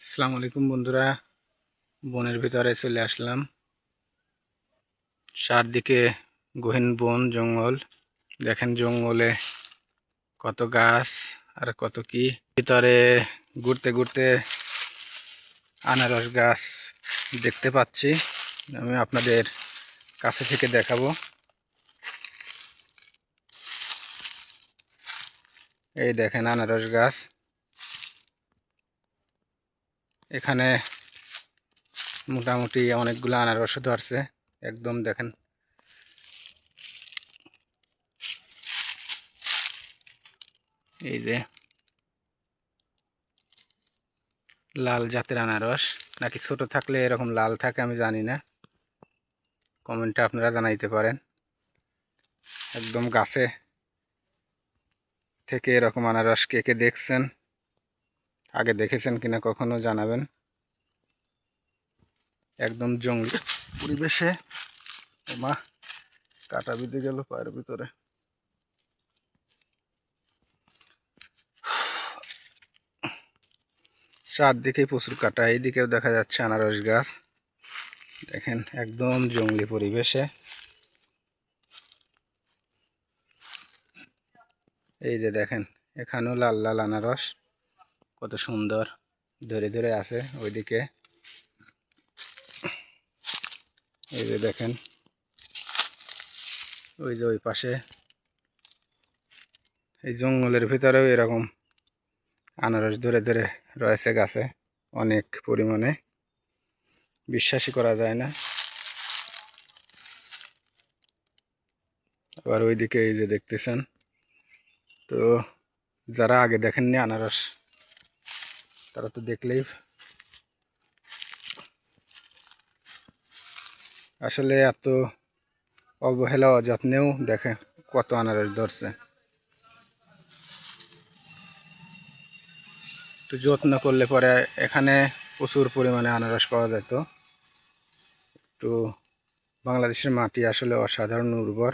আসসালামু আলাইকুম বন্ধুরা, বনের ভিতরে চলে আসলাম। চারদিকে গহীন বন জঙ্গল। দেখেন জঙ্গলে কত গাছ আর কত কি। ভিতরে ঘুরতে ঘুরতে আনারস গাছ দেখতে পাচ্ছি। আমি আপনাদের কাছে থেকে দেখাবো। এই দেখেন আনারস গাছ। এখানে মোটামুটি অনেকগুলো আনারস ধরছে। একদম দেখেন এই যে লাল জাতের আনারস, নাকি ছোট থাকলে এরকম লাল থাকে আমি জানি না। কমেন্টে আপনারা জানাইতে পারেন। একদম গাছে থেকে এরকম আনারস কে কে দেখছেন, আগে দেখেছেন কিনা কখনো জানাবেন। একদম জঙ্গলি পরিবেশে। মা কাটা বিঁধে গেল পায়ের ভিতরে। চারদিকে প্রচুর কাটা, এইদিকেও দেখা যাচ্ছে আনারস গাছ। দেখেন একদম জঙ্গলি পরিবেশে। এই যে দেখেন এখানেও লাল লাল আনারস, কত সুন্দর ধরে ধরে আছে। ওইদিকে এই যে দেখেন, ওই যে ওই পাশে এই জঙ্গলের ভিতরেও এরকম আনারস ধরে ধরে রয়েছে গাছে অনেক পরিমাণে, বিশ্বাসই করা যায় না। আবার ওইদিকে এই যে দেখতেছেন, তো যারা আগে দেখেননি আনারস তারা তো দেখলেই আসলে এত অবহেলা অযত্নেও দেখে কত আনারস ধরছে। তো যত্ন করলে পরে এখানে প্রচুর পরিমাণে আনারস পাওয়া যেত। তো বাংলাদেশের মাটি আসলে অসাধারণ উর্বর।